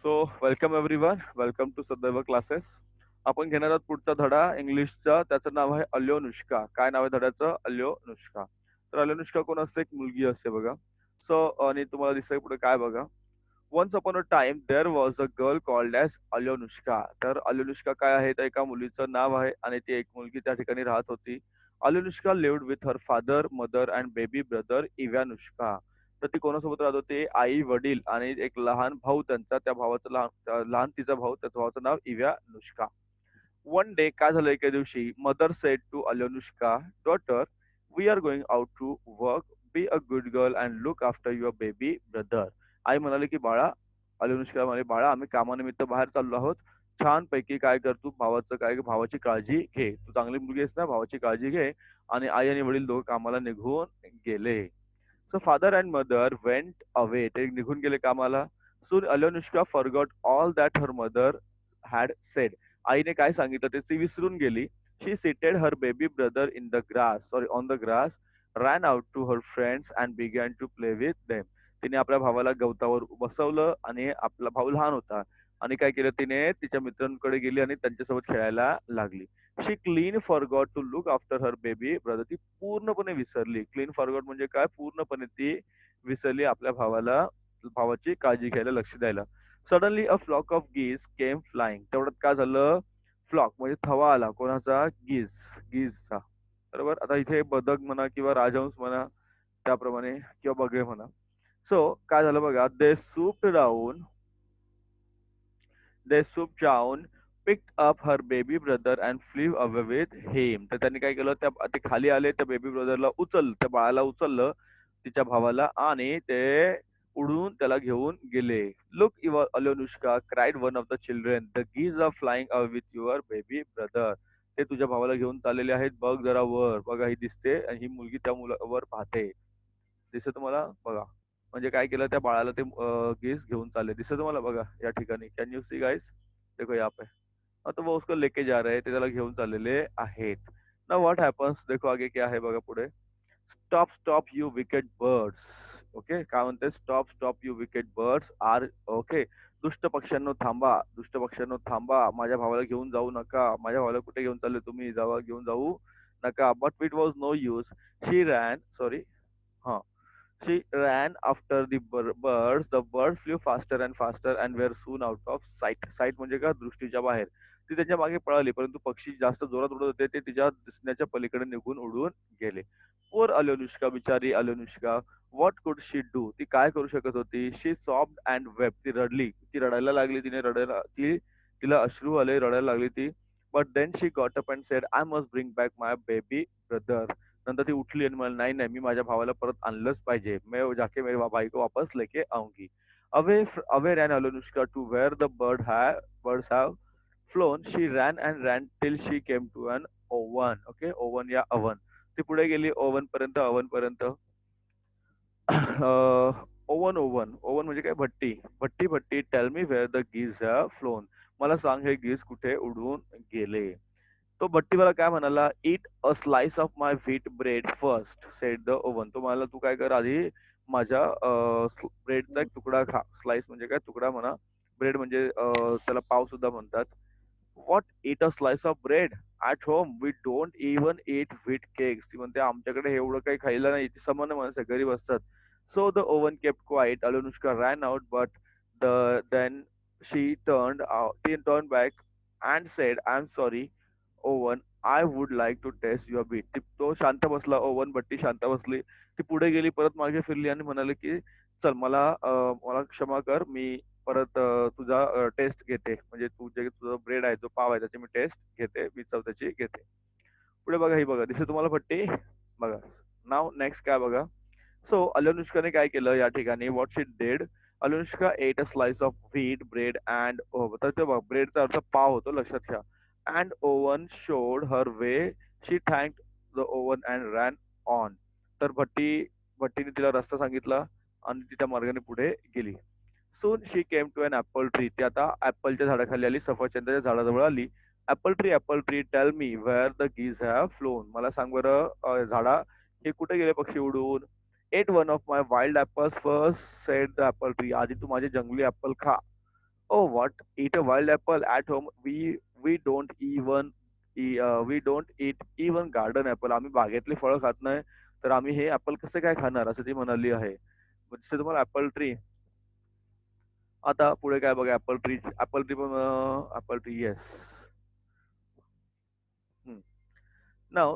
So welcome everyone, welcome to Sadaiv classes. आपण घेणार आहोत पुढचा धडा इंग्लिशचा. त्याचं नाव आहे अल्योनुष्का. काय नाव आहे धड्याचं? अल्योनुष्का. तर अल्योनुष्का कोण असते? एक मुलगी असते बघा. सो आणि तुम्हाला दिसतंय पुढे काय बघा. Once upon a time there was a girl called as Alyonushka. तर अल्योनुष्का काय आहे? तर एका मुलीचं नाव आहे आणि ती एक मुलगी त्या ठिकाणी राहत होती. Alyonushka lived with her father, mother and baby brother Ivanushka. तर ती कोणासोबत राहत होती? आई वडील आणि एक लहान भाऊ त्यांचा. त्या भावाचं लहान तिचा भाऊ, त्याच्या भावाचं नाव इव्यानुष्का. वन डे काय झालं एके दिवशी, mother said to Alyonushka, daughter, we are going out to work, be a good girl and look after your baby brother. आई म्हणाली की बाळा, अल्योनुष्का म्हणाली बाळा, आम्ही कामानिमित्त बाहेर चाललो आहोत. छानपैकी काय कर, तू भावाचं काय, भावाची काळजी घे. तू चांगली मुलगी आहेस ना, भावाची काळजी घे. आणि आई आणि वडील दोघं कामाला निघून गेले. So father and mother went away. ते निघून गेले कामाला. Soon Alyonushka forgot all that her mother had said. आईने काय सांगितलं ते ती विसरून गेली. She seated her baby brother in the grass, sorry on the grass, ran out to her friends and began to play with them. तिने आपल्या भावाला गवतावर बसवलं आणि आपला भाऊ लहान होता आणि काय केलं, तिने तिच्या मित्रांकडे गेली आणि त्यांच्यासोबत खेळायला लागली. She clean forgot to look after her baby brother. ती पूर्णपणे विसरली. क्लीन फॉरगॉट म्हणजे काय? पूर्णपणे ती विसरली आपल्या भावाची काळजी घ्यायला, लक्ष द्यायला. Suddenly a flock of geese came flying. तेवढ्यात काय झालं? फ्लॉक म्हणजे थवा आला. कोणाचा? गीज. गीजचा. बरोबर. आता इथे बदक म्हणा किंवा राजहंस म्हणा, त्याप्रमाणे, किंवा बगळे म्हणा. सो काय झालं बघा, they swoop down, picked up her baby brother and flew away with him. तर त्यांनी काय केलं, ते खाली आले, त्या बेबी ब्रदरला उचललं, त्या बाळाला उचललं, तिच्या भावाला, आणि ते उडून त्याला घेऊन गेले. Look your Alyonushka, cried one of the children, the geese are flying away with your baby brother. ते तुझ्या भावाला घेऊन चाललेले आहेत, बघ जरा वर बघा, ही दिसते, आणि ही मुलगी त्या मुलावर पाहते. दिसत तुम्हाला? बघा. म्हणजे काय केलं, त्या बाळाला ते गीस घेऊन चालले. दिसत तुम्हाला? बघा या ठिकाणी. Can you see guys? देखो यहाँ पे. हाँ, तो वो उसको लेके जा रहे हैं. ते त्याला घेऊन चाललेले आहेत. नाउ व्हॉट हॅपन्स, देखो आगे क्या आहे बघा पुढे. Stop stop you wicked birds. Okay, काय म्हणते? Stop stop you wicked birds are, okay, दुष्ट पक्ष्यांनो थांबा, दुष्ट पक्ष्यांनो थांबा, माझ्या भावाला घेऊन जाऊ नका. माझ्या भावाला कुठे घेऊन चालले तुम्ही? जावा, घेऊन जाऊ नका. But it was no use. She ran, sorry, हा, she ran after the birds. The birds flew faster and faster and were soon out of sight. Sight म्हणजे का? दृष्टीच्या बाहेर. ती त्यांच्या मागे पळाली, परंतु पक्षी जास्त जोरात उडत होते, ते तिच्या दिसण्याच्या पलीकडे निघून उडून गेले. पोर अलोनुष्का, बिचारी अलोनुष्का. व्हॉट कुड शी डू? ती काय करू शकत होती? शी सॉफ्ट अँड वेप. ती रडली, ती रडायला लागली, तिला अश्रू आले, रडायला लागली ती. But then she got up and said, I must bring back my baby brother. नंतर ती उठली आणि म्हणाली, नाही नाही, मी माझ्या भावाला परत आणलंच पाहिजे. मैं जाके मेरे भाई को वापस लेके आऊंगी. Away ran Alyonushka to where the birds have flown. She ran and ran till she came to an oven. Okay, oven या अवन. ती पुढे गेली ओव्हन पर्यंत, अवन पर्यंत. ओव्हन, ओव्हन, ओव्हन म्हणजे काय? भट्टी. भट्टी, भट्टी, tell me where the geese have flown. मला सांग, हे गीज कुठे उडून गेले. तो भट्टीवाला काय म्हणाला, it a slice of my wheat bread first, said the oven. तो म्हणाला, तू काय कर, आधी माझ्या ब्रेडचा एक तुकडा खा. स्लाइस म्हणजे काय? तुकडा म्हणा. ब्रेड म्हणजे त्याला पाव सुद्धा म्हणतात. What, eat a slice of bread at home? We don't even eat wheat cakes. ती म्हणते, आमच्याकडे हे एवढं काही खायला नाही. ती सामान्य माणसं गरीब असतात. So the oven kept quiet. Alyonushka ran out, but then she turn back and said, I am sorry oven, I would like to taste your beet. तो शांत बसला. ओवन, भट्टी शांत बसली. ती पुढे गेली, परत मागे फिरली आणि म्हणाले की चल, मला क्षमा कर, मी परत तुझा टेस्ट घेते. म्हणजे तुझं ब्रेड आहे, जो पाव आहे, त्याची मी टेस्ट घेते, मी चव त्याची घेते. पुढे बघा, ही बघा, दिसते तुम्हाला भट्टी? बघा. नाव नेक्स्ट काय बघा. सो अलोनुष्काने काय केलं या ठिकाणी, what she did, Alyonushka ate a slice of wheat bread and, तर ते बघ, ब्रेडचा अर्थ पाव होतो, लक्षात घ्या. And oven showed her way. She thanked the oven and ran on. तर भट्टीने तिला रस्ता सांगितला आणि ती त्या मार्गाने पुढे गेली. Soon she came to an apple tree. ती आता ऍपलच्या झाडाखाली आली, सफरचंदाच्या झाडाजवळ आली. Apple tree, tell me where the geese have flown. मला सांग बरं, झाडा, हे कुठे गेले पक्षी उडून? Eat one of my wild apples first, said the apple tree. आधी तू माझे जंगली ऍपल खा. Oh, what? Eat a wild apple at home? We don't even we don't eat even garden apple. आम्ही बागेतली फळं खात नाही, तर आम्ही हे ऍपल कसे काय खाणार असं ती म्हणाली आहे. म्हणजे तुम्हाला ऍपल ट्री. आता पुढे काय बघा, ऍपल ट्री पण apple tree yes.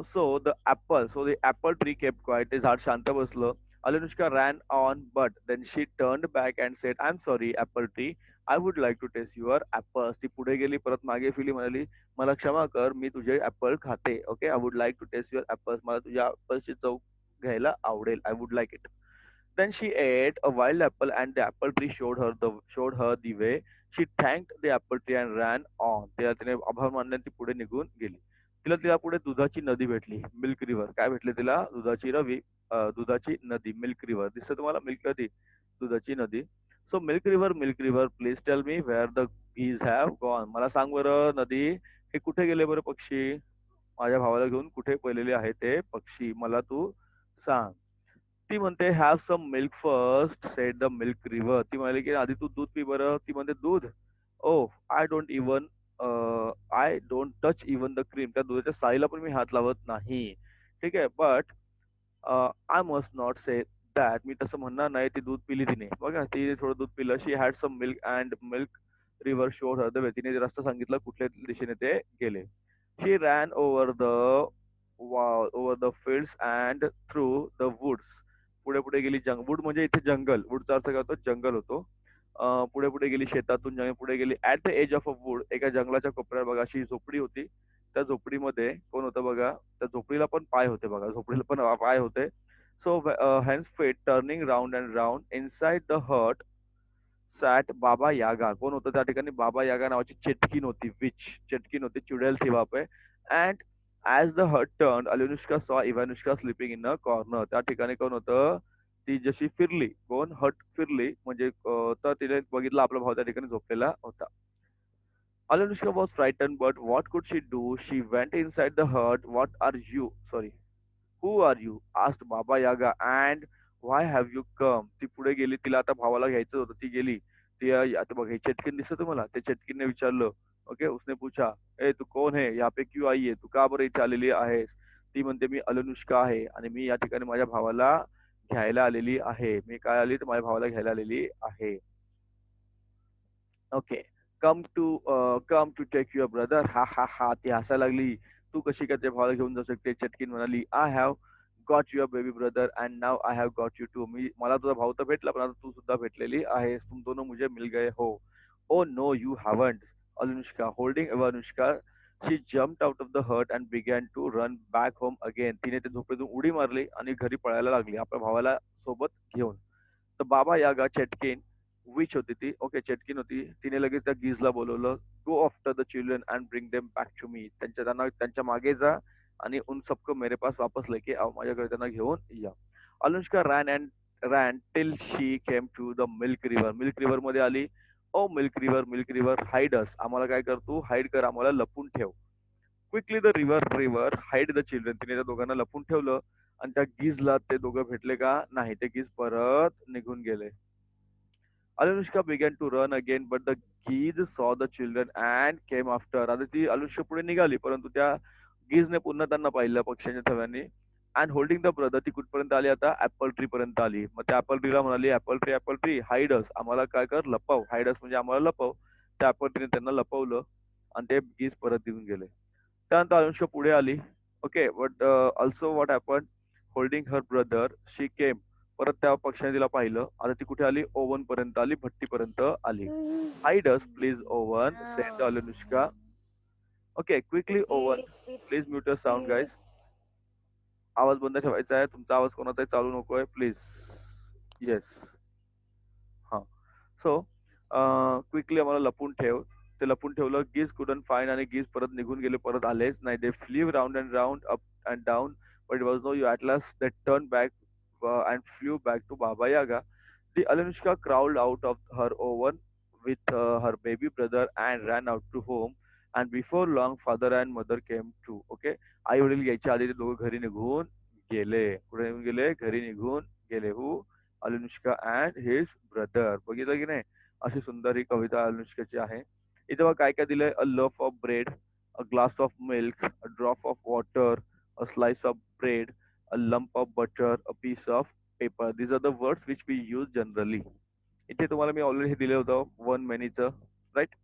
So the apple tree kept quiet. ते झाड शांत बसलं. Anushka ran on, but then she turned back and said, "I'm sorry, apple tree. I would like to taste your apples." ती पुढे गेली, परत मागे फिरली, म्हणाली, "मला क्षमा कर, मी तुझे ऍपल खाते. Okay, I would like to taste your apples. मला तुझ्या ऍपल्सची चव घ्यायला आवडेल. I would like it." Then she ate a wild apple, and the apple tree showed her the way. She thanked the apple tree and ran on. तिला तिने आभार मानले आणि ती पुढे निघून गेली. तिला तिला पुढे दुधाची नदी भेटली, मिल्क रिव्हर. काय भेटले तिला? दुधाची नदी, मिल्क रिव्हर. दिसतं तुम्हाला मिल्क नदी, दुधाची नदी. So milk river, please tell me where the geese have gone. मला सांग बरं नदी, हे कुठे गेले बरं पक्षी? माझ्या भावाला घेऊन कुठे पळलेले आहे ते पक्षी, मला तू सांग. ती म्हणते have some milk first said the milk river. ती म्हणाली की आधी तू दूध पी बरं. ती म्हणते दूध? Oh, I don't touch even the cream. त्या दुधाच्या साईला पण मी हात लावत नाही. ठीक आहे, but I must not say that. मी तसं म्हणणार नाही. ती दूध पिली तिने, बघा तिने थोडं दूध पिलं. She had some milk and milk river showed her the way. तिने रस्ता सांगितला कुठल्या दिशेने ते गेले. She ran over the fields and through the woods. पुढे पुढे गेली. वुड म्हणजे इथे जंगल. वुडचा अर्थ काय होतो? जंगल होतो. पुढे पुढे गेली, शेतातून पुढे गेली. At the edge of a wood, एका जंगलाच्या कोपऱ्यात बघा अशी झोपडी होती. त्या झोपडीमध्ये कोण होतं बघा? त्या झोपडीला पण पाय होते बघा, झोपडीला पण पाय होते. So hen's feet turning round and round inside the hut sat Baba Yaga. कोण होतं त्या ठिकाणी? बाबा यागा नावाची चेटकीन होती. चेटकीन होती, चुडेल थी वहां पे. And as the hut turn, Alyonushka saw Ivanushka sleeping in a corner. त्या ठिकाणी कोण होतं? ती जशी फिरली, कोण हट फिरली म्हणजे तर तिने बघितलं आपला भाऊ त्या ठिकाणी झोपलेला होता. Anushka was frightened, but what could she do? She went inside the hut. What are you? Sorry. Who are you? Asked Baba Yaga. And why have you come? ती पुढे गेली. तिला आता भावाला घ्यायचं होतं. ती गेली. ती आता बघ, हे चेटकिन दिसतं तुम्हाला? त्या चेटकिनने विचारलं. ओके, उसने पूछा, ए तू कौन है? यहाँ पे क्यों आई है? तू का बरं इथे आलेली आहेस? ती म्हणते मी अलनुष्का आहे आणि मी या ठिकाणी माझ्या भावाला घ्यायला आलेली आहे. मी काय आली तर माझ्या भावाला घ्यायला आलेली आहे. Okay. Come to take your brother. हा हा हा. ती हसायला लागली. तू कशी काय त्या भावाला घेऊन जाऊ शकते? चटकीन म्हणाली, I have got your baby brother and now I have got you too. मला तुझा भाऊ तर भेटला, पण आता तू सुद्धा भेटलेली आहेस. तुम दोनों मुझे मिल गए हो. Oh no you haven't. Anushka holding Anushka, she jumped out of the hut and began to run back home again. तिने त्या झोपेतून उडी मारली आणि घरी पळायला लागली आपल्या भावाला सोबत घेऊन. तर बाबा यागा चेटकीन, विच होती ती, ओके चेटकीन होती. तिने लगेच त्या गीजला बोलवलं. Go after the children and bring them back to me. त्यांना त्यांच्या मागे जा आणि उन सबको मेरे पास वापस लेके आओ. माझ्याकडे त्यांना घेऊन या. Anushka ran till she came to the milk river. Milk river मध्ये आली. Oh milk river hide us. आम्हाला काय कर, तू हाईड कर, आम्हाला लपून ठेव. Quickly the river hide the children. तिने त्या दोघांना लपून ठेवलं आणि त्या गीजला ते दोघं भेटले का? नाही, ते गीज परत निघून गेले. Anushka began to run again, but the geese saw the children and came after. आता ती अनुष्का पुढे निघाली, परंतु त्या गीजने पुन्हा त्यांना पाहिलं पक्ष्यांच्या थव्याने. अँड होल्डिंग द ब्रदर, ती कुठपर्यंत आली आता? ऍपल ट्री पर्यंत आली. मग त्या ऍपल ट्रीला म्हणाली, ऍपल ट्री हाईड अस. आम्हाला काय कर, लपव. हाईड अस म्हणजे आम्हाला लपव. त्या ऍपल ट्रीने त्यांना लपवलं आणि ते गीज परत निघून गेले. त्यानंतर अनुष्का पुढे आली. Okay, but also what happen, holding her brother she came. परत त्या पक्षाने तिला पाहिलं. आता ती कुठे आली? ओव्हन पर्यंत आली, भट्टीपर्यंत आली. Hide us please oven sed Anushka. Okay, quickly oven, please mute your sound guys. आवाज बंद ठेवायचा आहे. तुमचा आवाज कोणाचाही चालू नकोय प्लीज. येस. हा. सो क्विकली आम्हाला लपून ठेव. ते लपून ठेवलं. गीज कुडंट फाईंड, आणि गीज परत निघून गेले, परत आलेच नाही. They flew round and round, up and down, but it was no use. At last they turn back and flew back to Baba Yaga. The Anushka crawled out of her oven with her baby brother and ran out to home. And before long, father and mother came too. Okay, आई वडील यायच्या आधी ते दोघं घरी निघून गेले. कुठे निघून गेले? घरी निघून गेले. हु? Anushka and his brother. बघितलं की नाही? अशी सुंदर ही कविता अनुष्काची आहे. इथे बघा काय काय दिलंय, a loaf of bread, a glass of milk, a drop of water, a slice of bread, a lump of butter, a piece of paper. These are the words which we use generally. इथे तुम्हाला मी already दिलं होतं one मेनीचं, right.